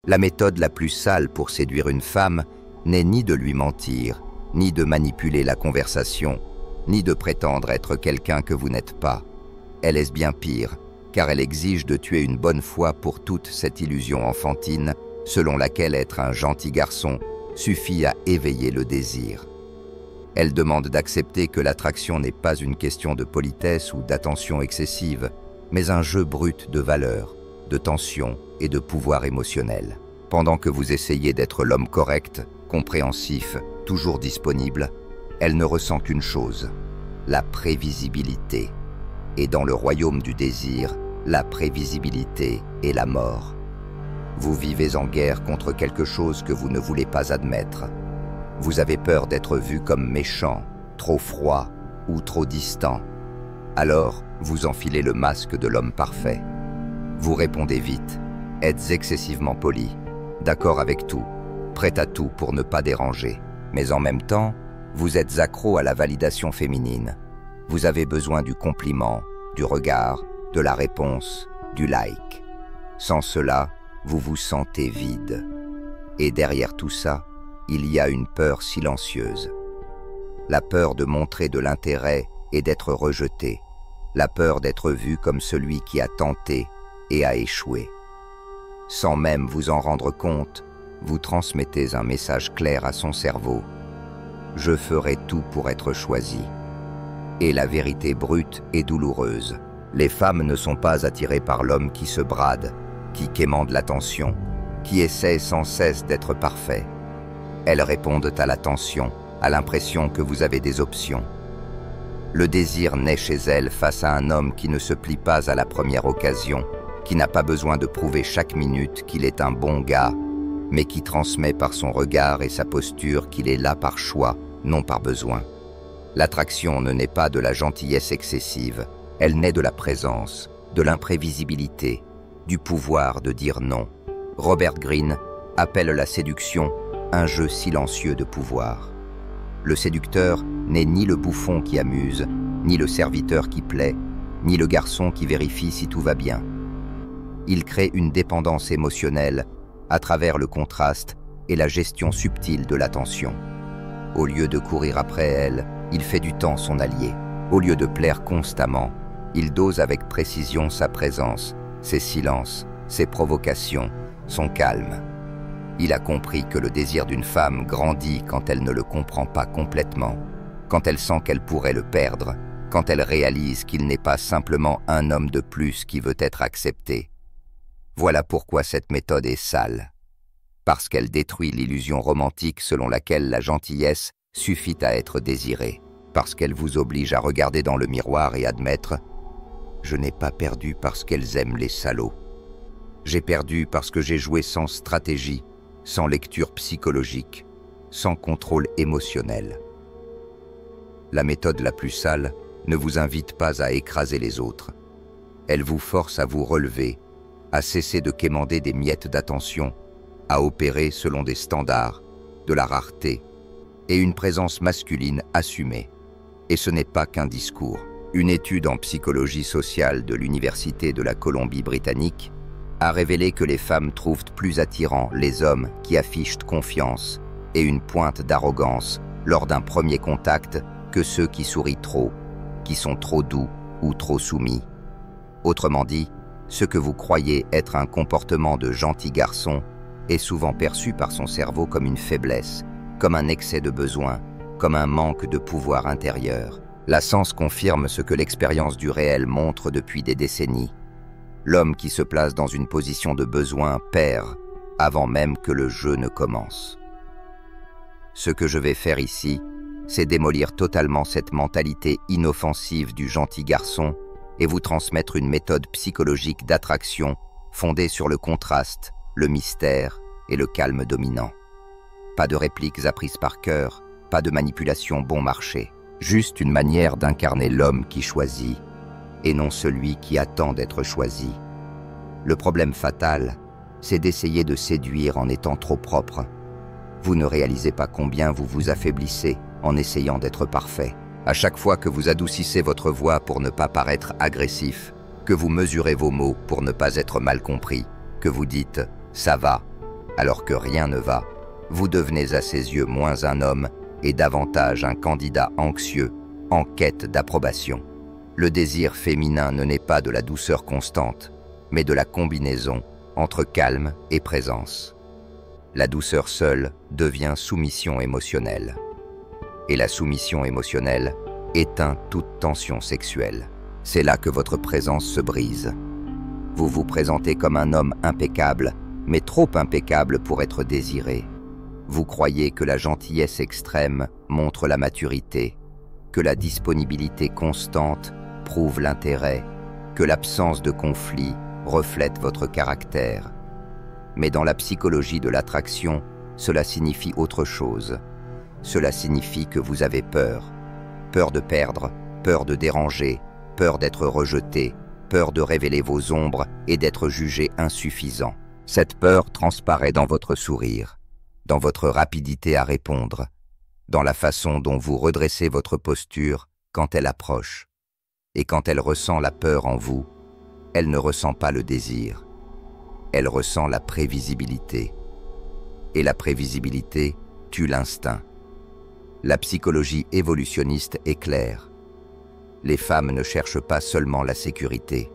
La méthode la plus sale pour séduire une femme n'est ni de lui mentir, ni de manipuler la conversation, ni de prétendre être quelqu'un que vous n'êtes pas. Elle est bien pire, car elle exige de tuer une bonne fois pour toute cette illusion enfantine, selon laquelle être un gentil garçon suffit à éveiller le désir. Elle demande d'accepter que l'attraction n'est pas une question de politesse ou d'attention excessive, mais un jeu brut de valeurs, de tension et de pouvoir émotionnel. Pendant que vous essayez d'être l'homme correct, compréhensif, toujours disponible, elle ne ressent qu'une chose, la prévisibilité. Et dans le royaume du désir, la prévisibilité est la mort. Vous vivez en guerre contre quelque chose que vous ne voulez pas admettre. Vous avez peur d'être vu comme méchant, trop froid ou trop distant. Alors, vous enfilez le masque de l'homme parfait. Vous répondez vite, êtes excessivement poli, d'accord avec tout, prêt à tout pour ne pas déranger. Mais en même temps, vous êtes accro à la validation féminine. Vous avez besoin du compliment, du regard, de la réponse, du like. Sans cela, vous vous sentez vide. Et derrière tout ça, il y a une peur silencieuse. La peur de montrer de l'intérêt et d'être rejeté. La peur d'être vu comme celui qui a tenté et a échoué. Sans même vous en rendre compte, vous transmettez un message clair à son cerveau. Je ferai tout pour être choisi. Et la vérité brute et douloureuse. Les femmes ne sont pas attirées par l'homme qui se brade, qui quémande l'attention, qui essaie sans cesse d'être parfait. Elles répondent à l'attention, à l'impression que vous avez des options. Le désir naît chez elles face à un homme qui ne se plie pas à la première occasion, qui n'a pas besoin de prouver chaque minute qu'il est un bon gars, mais qui transmet par son regard et sa posture qu'il est là par choix, non par besoin. L'attraction ne naît pas de la gentillesse excessive, elle naît de la présence, de l'imprévisibilité, du pouvoir de dire non. Robert Greene appelle la séduction un jeu silencieux de pouvoir. Le séducteur n'est ni le bouffon qui amuse, ni le serviteur qui plaît, ni le garçon qui vérifie si tout va bien. Il crée une dépendance émotionnelle à travers le contraste et la gestion subtile de l'attention. Au lieu de courir après elle, il fait du temps son allié. Au lieu de plaire constamment, il dose avec précision sa présence, ses silences, ses provocations, son calme. Il a compris que le désir d'une femme grandit quand elle ne le comprend pas complètement, quand elle sent qu'elle pourrait le perdre, quand elle réalise qu'il n'est pas simplement un homme de plus qui veut être accepté. Voilà pourquoi cette méthode est sale. Parce qu'elle détruit l'illusion romantique selon laquelle la gentillesse suffit à être désirée. Parce qu'elle vous oblige à regarder dans le miroir et admettre « Je n'ai pas perdu parce qu'elles aiment les salauds. J'ai perdu parce que j'ai joué sans stratégie, sans lecture psychologique, sans contrôle émotionnel. » La méthode la plus sale ne vous invite pas à écraser les autres. Elle vous force à vous relever, à cesser de quémander des miettes d'attention, à opérer selon des standards, de la rareté et une présence masculine assumée. Et ce n'est pas qu'un discours. Une étude en psychologie sociale de l'Université de la Colombie-Britannique a révélé que les femmes trouvent plus attirants les hommes qui affichent confiance et une pointe d'arrogance lors d'un premier contact que ceux qui sourient trop, qui sont trop doux ou trop soumis. Autrement dit, ce que vous croyez être un comportement de gentil garçon est souvent perçu par son cerveau comme une faiblesse, comme un excès de besoin, comme un manque de pouvoir intérieur. La science confirme ce que l'expérience du réel montre depuis des décennies. L'homme qui se place dans une position de besoin perd avant même que le jeu ne commence. Ce que je vais faire ici, c'est démolir totalement cette mentalité inoffensive du gentil garçon et vous transmettre une méthode psychologique d'attraction fondée sur le contraste, le mystère et le calme dominant. Pas de répliques apprises par cœur, pas de manipulation bon marché, juste une manière d'incarner l'homme qui choisit et non celui qui attend d'être choisi. Le problème fatal, c'est d'essayer de séduire en étant trop propre. Vous ne réalisez pas combien vous vous affaiblissez en essayant d'être parfait. À chaque fois que vous adoucissez votre voix pour ne pas paraître agressif, que vous mesurez vos mots pour ne pas être mal compris, que vous dites « ça va », alors que rien ne va, vous devenez à ses yeux moins un homme et davantage un candidat anxieux en quête d'approbation. Le désir féminin ne naît pas de la douceur constante, mais de la combinaison entre calme et présence. La douceur seule devient soumission émotionnelle. Et la soumission émotionnelle éteint toute tension sexuelle. C'est là que votre présence se brise. Vous vous présentez comme un homme impeccable, mais trop impeccable pour être désiré. Vous croyez que la gentillesse extrême montre la maturité, que la disponibilité constante prouve l'intérêt, que l'absence de conflit reflète votre caractère. Mais dans la psychologie de l'attraction, cela signifie autre chose. Cela signifie que vous avez peur. Peur de perdre, peur de déranger, peur d'être rejeté, peur de révéler vos ombres et d'être jugé insuffisant. Cette peur transparaît dans votre sourire, dans votre rapidité à répondre, dans la façon dont vous redressez votre posture quand elle approche. Et quand elle ressent la peur en vous, elle ne ressent pas le désir. Elle ressent la prévisibilité. Et la prévisibilité tue l'instinct. La psychologie évolutionniste est claire. Les femmes ne cherchent pas seulement la sécurité.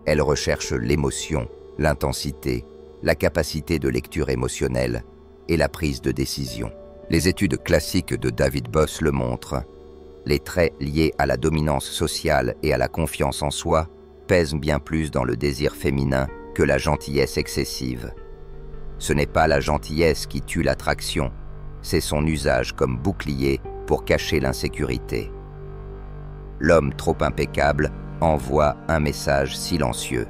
Elles recherchent l'émotion, l'intensité, la capacité de lecture émotionnelle et la prise de décision. Les études classiques de David Boss le montrent. Les traits liés à la dominance sociale et à la confiance en soi pèsent bien plus dans le désir féminin que la gentillesse excessive. Ce n'est pas la gentillesse qui tue l'attraction, c'est son usage comme bouclier pour cacher l'insécurité. L'homme trop impeccable envoie un message silencieux.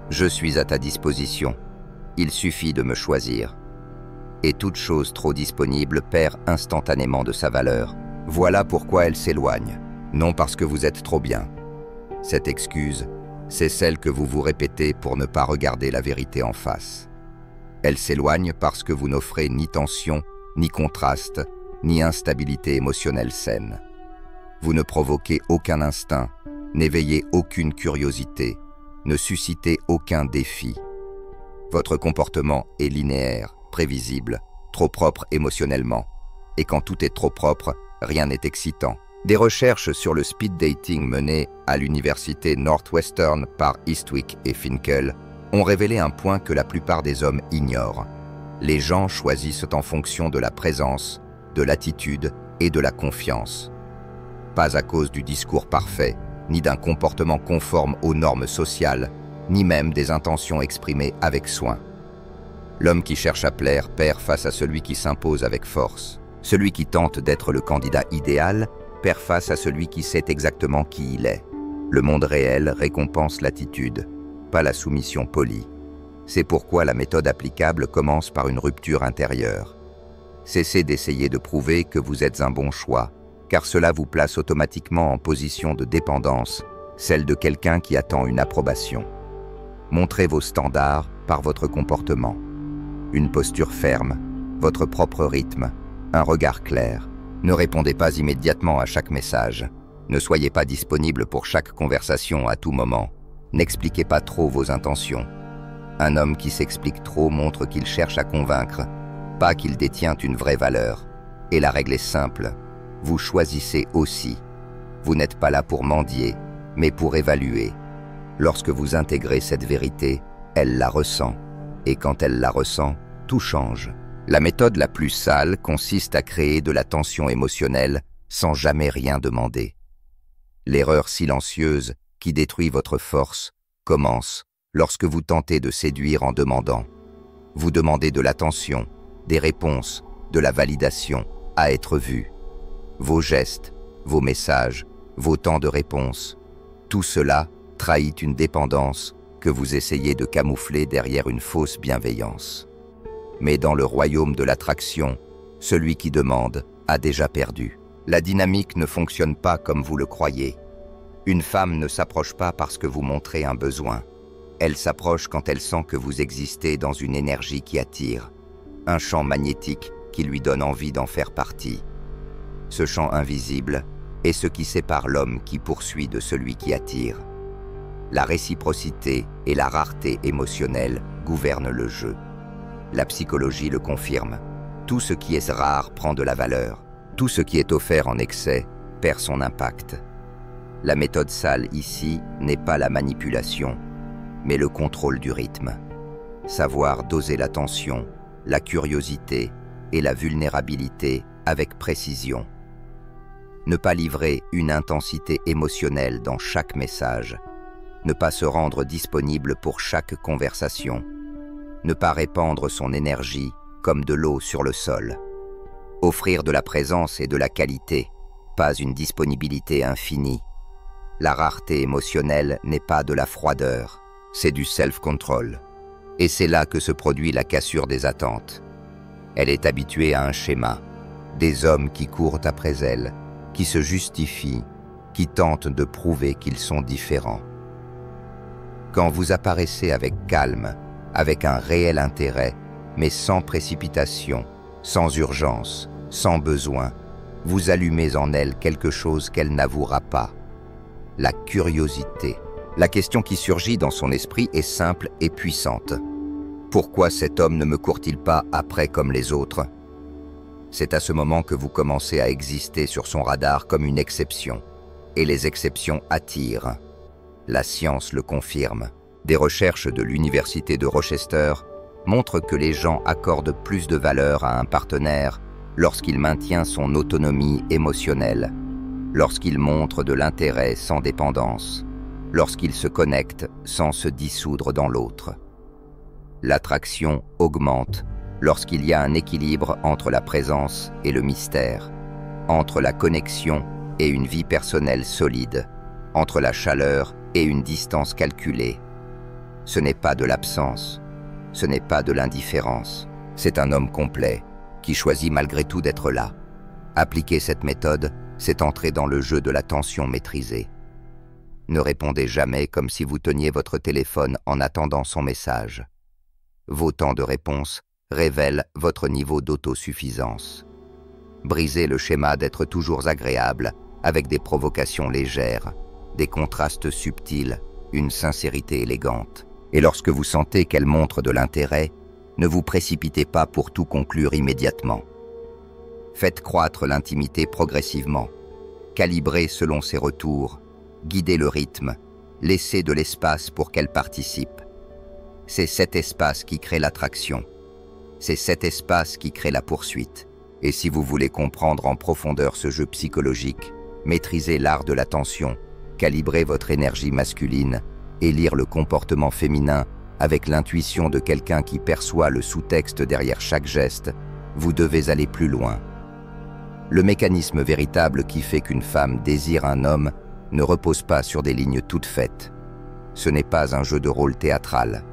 Je suis à ta disposition, il suffit de me choisir. Et toute chose trop disponible perd instantanément de sa valeur. Voilà pourquoi elle s'éloigne, non parce que vous êtes trop bien. Cette excuse, c'est celle que vous vous répétez pour ne pas regarder la vérité en face. Elle s'éloigne parce que vous n'offrez ni tension, ni contraste, ni instabilité émotionnelle saine. Vous ne provoquez aucun instinct, n'éveillez aucune curiosité, ne suscitez aucun défi. Votre comportement est linéaire, prévisible, trop propre émotionnellement. Et quand tout est trop propre, rien n'est excitant. Des recherches sur le speed dating menées à l'université Northwestern par Eastwick et Finkel ont révélé un point que la plupart des hommes ignorent. Les gens choisissent en fonction de la présence, de l'attitude et de la confiance. Pas à cause du discours parfait, ni d'un comportement conforme aux normes sociales, ni même des intentions exprimées avec soin. L'homme qui cherche à plaire perd face à celui qui s'impose avec force. Celui qui tente d'être le candidat idéal perd face à celui qui sait exactement qui il est. Le monde réel récompense l'attitude, pas la soumission polie. C'est pourquoi la méthode applicable commence par une rupture intérieure. Cessez d'essayer de prouver que vous êtes un bon choix, car cela vous place automatiquement en position de dépendance, celle de quelqu'un qui attend une approbation. Montrez vos standards par votre comportement. Une posture ferme, votre propre rythme, un regard clair. Ne répondez pas immédiatement à chaque message. Ne soyez pas disponible pour chaque conversation à tout moment. N'expliquez pas trop vos intentions. Un homme qui s'explique trop montre qu'il cherche à convaincre, pas qu'il détient une vraie valeur. Et la règle est simple. Vous choisissez aussi. Vous n'êtes pas là pour mendier, mais pour évaluer. Lorsque vous intégrez cette vérité, elle la ressent. Et quand elle la ressent, tout change. La méthode la plus sale consiste à créer de la tension émotionnelle sans jamais rien demander. L'erreur silencieuse qui détruit votre force commence lorsque vous tentez de séduire en demandant. Vous demandez de l'attention, des réponses, de la validation, à être vu. Vos gestes, vos messages, vos temps de réponse, tout cela trahit une dépendance que vous essayez de camoufler derrière une fausse bienveillance. Mais dans le royaume de l'attraction, celui qui demande a déjà perdu. La dynamique ne fonctionne pas comme vous le croyez. Une femme ne s'approche pas parce que vous montrez un besoin. Elle s'approche quand elle sent que vous existez dans une énergie qui attire, un champ magnétique qui lui donne envie d'en faire partie. Ce champ invisible est ce qui sépare l'homme qui poursuit de celui qui attire. La réciprocité et la rareté émotionnelle gouvernent le jeu. La psychologie le confirme. Tout ce qui est rare prend de la valeur. Tout ce qui est offert en excès perd son impact. La méthode SAL ici n'est pas la manipulation, mais le contrôle du rythme. Savoir doser l'attention, la curiosité et la vulnérabilité avec précision. Ne pas livrer une intensité émotionnelle dans chaque message. Ne pas se rendre disponible pour chaque conversation. Ne pas répandre son énergie comme de l'eau sur le sol. Offrir de la présence et de la qualité, pas une disponibilité infinie. La rareté émotionnelle n'est pas de la froideur, c'est du self-control. Et c'est là que se produit la cassure des attentes. Elle est habituée à un schéma, des hommes qui courent après elle, qui se justifient, qui tentent de prouver qu'ils sont différents. Quand vous apparaissez avec calme, avec un réel intérêt, mais sans précipitation, sans urgence, sans besoin, vous allumez en elle quelque chose qu'elle n'avouera pas. La curiosité. La question qui surgit dans son esprit est simple et puissante. Pourquoi cet homme ne me court-il pas après comme les autres? C'est à ce moment que vous commencez à exister sur son radar comme une exception. Et les exceptions attirent. La science le confirme. Des recherches de l'université de Rochester montrent que les gens accordent plus de valeur à un partenaire lorsqu'il maintient son autonomie émotionnelle, lorsqu'il montre de l'intérêt sans dépendance, lorsqu'il se connecte sans se dissoudre dans l'autre. L'attraction augmente lorsqu'il y a un équilibre entre la présence et le mystère, entre la connexion et une vie personnelle solide, entre la chaleur et une distance calculée. Ce n'est pas de l'absence, ce n'est pas de l'indifférence, c'est un homme complet qui choisit malgré tout d'être là. Appliquer cette méthode, c'est entrer dans le jeu de l'attention maîtrisée. Ne répondez jamais comme si vous teniez votre téléphone en attendant son message. Vos temps de réponse révèlent votre niveau d'autosuffisance. Brisez le schéma d'être toujours agréable avec des provocations légères, des contrastes subtils, une sincérité élégante. Et lorsque vous sentez qu'elle montre de l'intérêt, ne vous précipitez pas pour tout conclure immédiatement. Faites croître l'intimité progressivement. Calibrez selon ses retours, guidez le rythme, laissez de l'espace pour qu'elle participe. C'est cet espace qui crée l'attraction. C'est cet espace qui crée la poursuite. Et si vous voulez comprendre en profondeur ce jeu psychologique, maîtriser l'art de l'attention, calibrer votre énergie masculine et lire le comportement féminin avec l'intuition de quelqu'un qui perçoit le sous-texte derrière chaque geste, vous devez aller plus loin. Le mécanisme véritable qui fait qu'une femme désire un homme ne repose pas sur des lignes toutes faites. Ce n'est pas un jeu de rôle théâtral.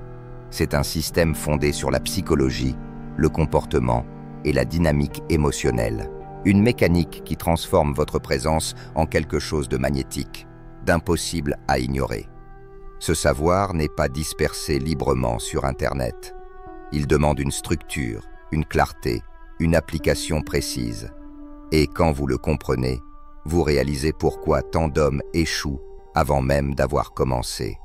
C'est un système fondé sur la psychologie, le comportement et la dynamique émotionnelle. Une mécanique qui transforme votre présence en quelque chose de magnétique, d'impossible à ignorer. Ce savoir n'est pas dispersé librement sur Internet. Il demande une structure, une clarté, une application précise. Et quand vous le comprenez, vous réalisez pourquoi tant d'hommes échouent avant même d'avoir commencé.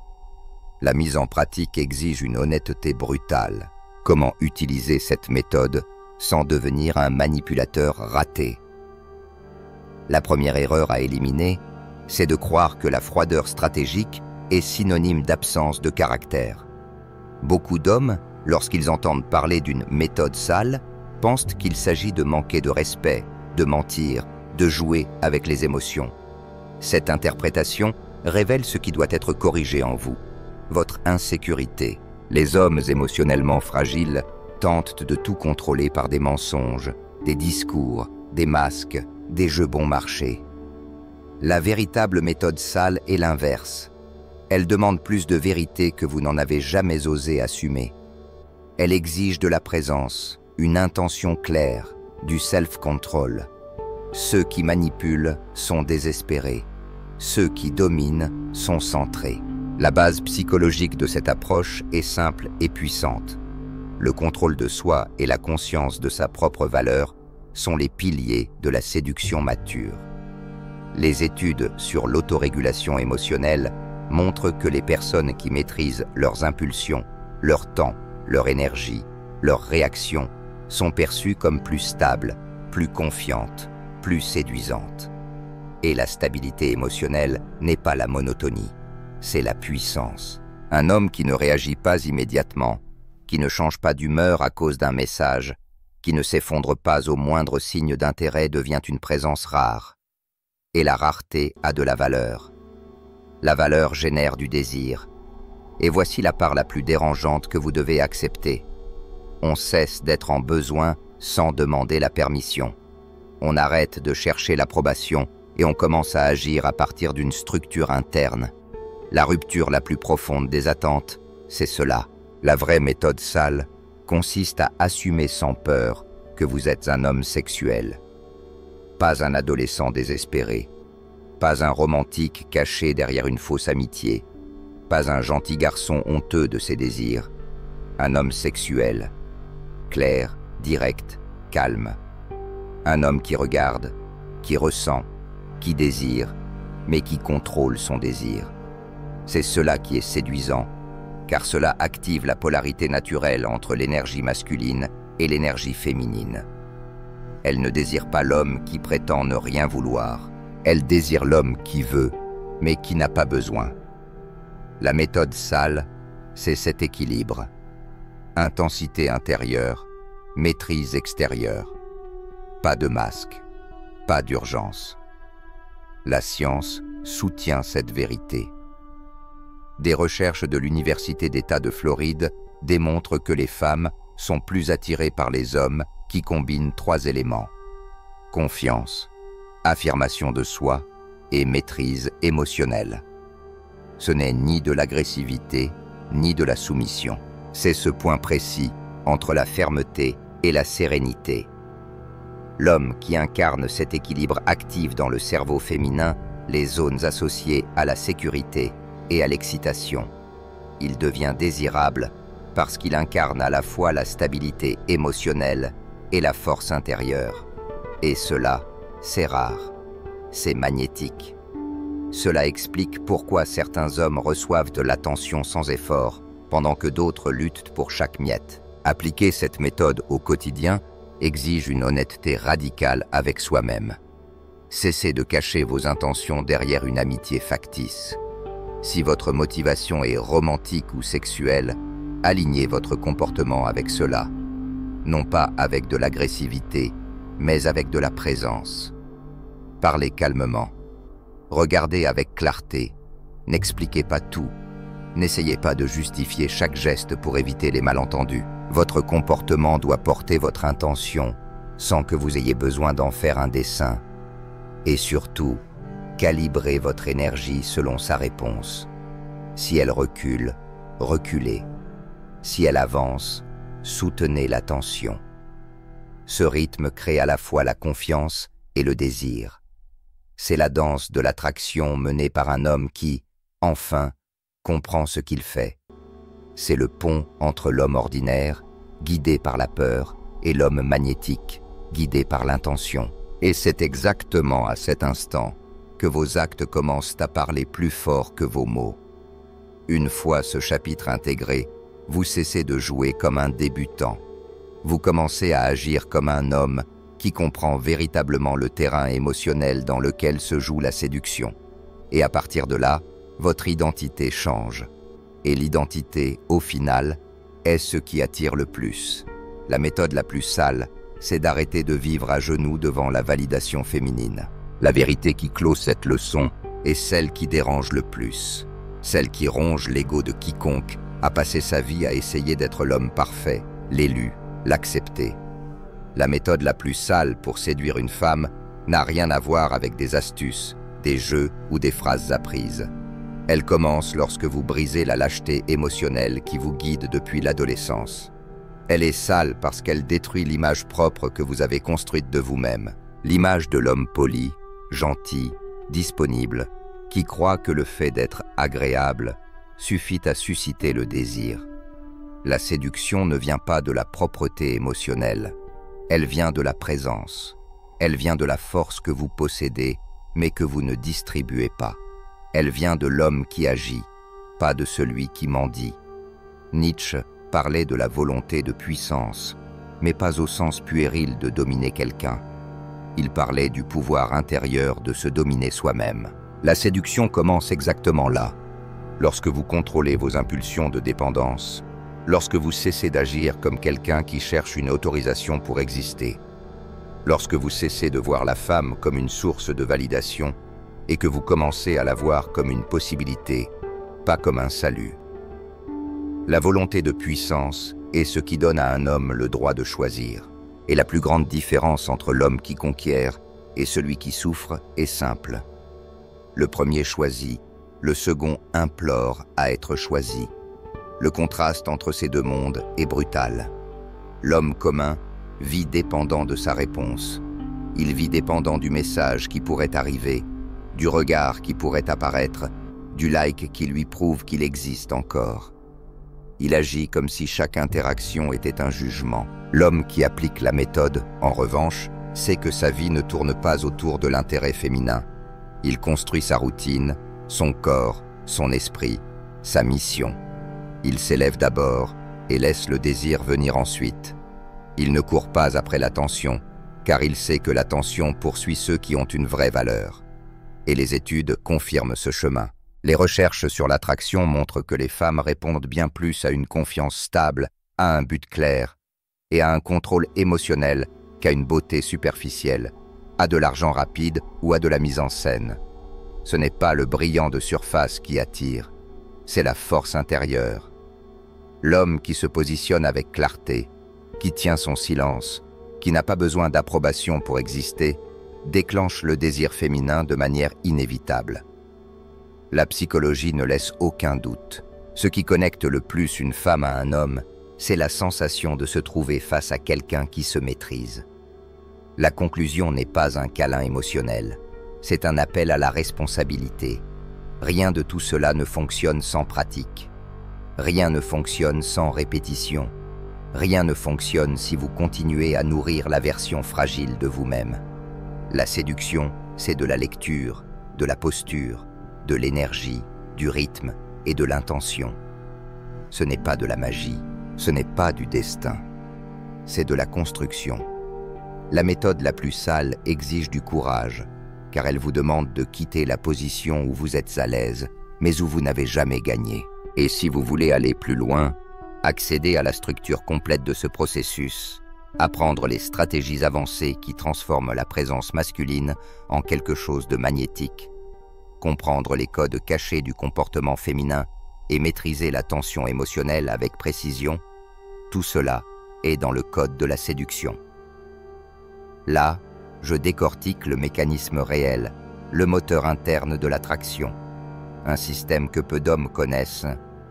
La mise en pratique exige une honnêteté brutale. Comment utiliser cette méthode sans devenir un manipulateur raté? La première erreur à éliminer, c'est de croire que la froideur stratégique est synonyme d'absence de caractère. Beaucoup d'hommes, lorsqu'ils entendent parler d'une méthode SAL, pensent qu'il s'agit de manquer de respect, de mentir, de jouer avec les émotions. Cette interprétation révèle ce qui doit être corrigé en vous, votre insécurité. Les hommes émotionnellement fragiles tentent de tout contrôler par des mensonges, des discours, des masques, des jeux bon marché. La véritable méthode SAL est l'inverse. Elle demande plus de vérité que vous n'en avez jamais osé assumer. Elle exige de la présence, une intention claire, du self-control. Ceux qui manipulent sont désespérés. Ceux qui dominent sont centrés. La base psychologique de cette approche est simple et puissante. Le contrôle de soi et la conscience de sa propre valeur sont les piliers de la séduction mature. Les études sur l'autorégulation émotionnelle montrent que les personnes qui maîtrisent leurs impulsions, leur temps, leur énergie, leurs réactions sont perçues comme plus stables, plus confiantes, plus séduisantes. Et la stabilité émotionnelle n'est pas la monotonie, c'est la puissance. Un homme qui ne réagit pas immédiatement, qui ne change pas d'humeur à cause d'un message, qui ne s'effondre pas au moindre signe d'intérêt devient une présence rare. Et la rareté a de la valeur. La valeur génère du désir. Et voici la part la plus dérangeante que vous devez accepter. On cesse d'être en besoin sans demander la permission. On arrête de chercher l'approbation et on commence à agir à partir d'une structure interne. La rupture la plus profonde des attentes, c'est cela. La vraie méthode sale consiste à assumer sans peur que vous êtes un homme sexuel. Pas un adolescent désespéré. Pas un romantique caché derrière une fausse amitié. Pas un gentil garçon honteux de ses désirs. Un homme sexuel. Clair, direct, calme. Un homme qui regarde, qui ressent, qui désire, mais qui contrôle son désir. C'est cela qui est séduisant, car cela active la polarité naturelle entre l'énergie masculine et l'énergie féminine. Elle ne désire pas l'homme qui prétend ne rien vouloir. Elle désire l'homme qui veut, mais qui n'a pas besoin. La méthode sale, c'est cet équilibre. Intensité intérieure, maîtrise extérieure. Pas de masque, pas d'urgence. La science soutient cette vérité. Des recherches de l'Université d'État de Floride démontrent que les femmes sont plus attirées par les hommes qui combinent 3 éléments: confiance, affirmation de soi et maîtrise émotionnelle. Ce n'est ni de l'agressivité, ni de la soumission. C'est ce point précis entre la fermeté et la sérénité. L'homme qui incarne cet équilibre active dans le cerveau féminin les zones associées à la sécurité et à l'excitation. Il devient désirable parce qu'il incarne à la fois la stabilité émotionnelle et la force intérieure. Et cela, c'est rare. C'est magnétique. Cela explique pourquoi certains hommes reçoivent de l'attention sans effort, pendant que d'autres luttent pour chaque miette. Appliquer cette méthode au quotidien exige une honnêteté radicale avec soi-même. Cessez de cacher vos intentions derrière une amitié factice. Si votre motivation est romantique ou sexuelle, alignez votre comportement avec cela. Non pas avec de l'agressivité, mais avec de la présence. Parlez calmement. Regardez avec clarté. N'expliquez pas tout. N'essayez pas de justifier chaque geste pour éviter les malentendus. Votre comportement doit porter votre intention, sans que vous ayez besoin d'en faire un dessin. Et surtout, calibrez votre énergie selon sa réponse. Si elle recule, reculez. Si elle avance, soutenez la tension. Ce rythme crée à la fois la confiance et le désir. C'est la danse de l'attraction menée par un homme qui, enfin, comprend ce qu'il fait. C'est le pont entre l'homme ordinaire, guidé par la peur, et l'homme magnétique, guidé par l'intention. Et c'est exactement à cet instant que vos actes commencent à parler plus fort que vos mots. Une fois ce chapitre intégré, vous cessez de jouer comme un débutant. Vous commencez à agir comme un homme qui comprend véritablement le terrain émotionnel dans lequel se joue la séduction. Et à partir de là, votre identité change. Et l'identité, au final, est ce qui attire le plus. La méthode la plus sale, c'est d'arrêter de vivre à genoux devant la validation féminine. La vérité qui clôt cette leçon est celle qui dérange le plus. Celle qui ronge l'ego de quiconque a passé sa vie à essayer d'être l'homme parfait, l'élu, l'accepter. La méthode la plus sale pour séduire une femme n'a rien à voir avec des astuces, des jeux ou des phrases apprises. Elle commence lorsque vous brisez la lâcheté émotionnelle qui vous guide depuis l'adolescence. Elle est sale parce qu'elle détruit l'image propre que vous avez construite de vous-même, l'image de l'homme poli, gentil, disponible, qui croit que le fait d'être agréable suffit à susciter le désir. La séduction ne vient pas de la propreté émotionnelle, elle vient de la présence, elle vient de la force que vous possédez mais que vous ne distribuez pas. Elle vient de l'homme qui agit, pas de celui qui mendie. Nietzsche parlait de la volonté de puissance, mais pas au sens puéril de dominer quelqu'un. Il parlait du pouvoir intérieur de se dominer soi-même. La séduction commence exactement là, lorsque vous contrôlez vos impulsions de dépendance, lorsque vous cessez d'agir comme quelqu'un qui cherche une autorisation pour exister, lorsque vous cessez de voir la femme comme une source de validation et que vous commencez à la voir comme une possibilité, pas comme un salut. La volonté de puissance est ce qui donne à un homme le droit de choisir. Et la plus grande différence entre l'homme qui conquiert et celui qui souffre est simple. Le premier choisit, le second implore à être choisi. Le contraste entre ces deux mondes est brutal. L'homme commun vit dépendant de sa réponse. Il vit dépendant du message qui pourrait arriver, du regard qui pourrait apparaître, du like qui lui prouve qu'il existe encore. Il agit comme si chaque interaction était un jugement. L'homme qui applique la méthode, en revanche, sait que sa vie ne tourne pas autour de l'intérêt féminin. Il construit sa routine, son corps, son esprit, sa mission. Il s'élève d'abord et laisse le désir venir ensuite. Il ne court pas après l'attention, car il sait que l'attention poursuit ceux qui ont une vraie valeur. Et les études confirment ce chemin. Les recherches sur l'attraction montrent que les femmes répondent bien plus à une confiance stable, à un but clair, et à un contrôle émotionnel qu'à une beauté superficielle, à de l'argent rapide ou à de la mise en scène. Ce n'est pas le brillant de surface qui attire, c'est la force intérieure. L'homme qui se positionne avec clarté, qui tient son silence, qui n'a pas besoin d'approbation pour exister, déclenche le désir féminin de manière inévitable. La psychologie ne laisse aucun doute. Ce qui connecte le plus une femme à un homme, c'est la sensation de se trouver face à quelqu'un qui se maîtrise. La conclusion n'est pas un câlin émotionnel, c'est un appel à la responsabilité. Rien de tout cela ne fonctionne sans pratique. Rien ne fonctionne sans répétition. Rien ne fonctionne si vous continuez à nourrir la version fragile de vous-même. La séduction, c'est de la lecture, de la posture, de l'énergie, du rythme et de l'intention. Ce n'est pas de la magie, ce n'est pas du destin, c'est de la construction. La méthode la plus sale exige du courage, car elle vous demande de quitter la position où vous êtes à l'aise, mais où vous n'avez jamais gagné. Et si vous voulez aller plus loin, accéder à la structure complète de ce processus, apprendre les stratégies avancées qui transforment la présence masculine en quelque chose de magnétique, comprendre les codes cachés du comportement féminin et maîtriser la tension émotionnelle avec précision, tout cela est dans le code de la séduction. Là, je décortique le mécanisme réel, le moteur interne de l'attraction, un système que peu d'hommes connaissent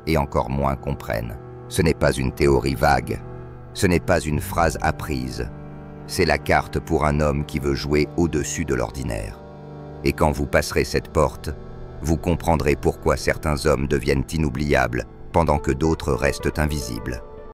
et encore moins comprennent. Ce n'est pas une théorie vague, ce n'est pas une phrase apprise, c'est la carte pour un homme qui veut jouer au-dessus de l'ordinaire. Et quand vous passerez cette porte, vous comprendrez pourquoi certains hommes deviennent inoubliables pendant que d'autres restent invisibles.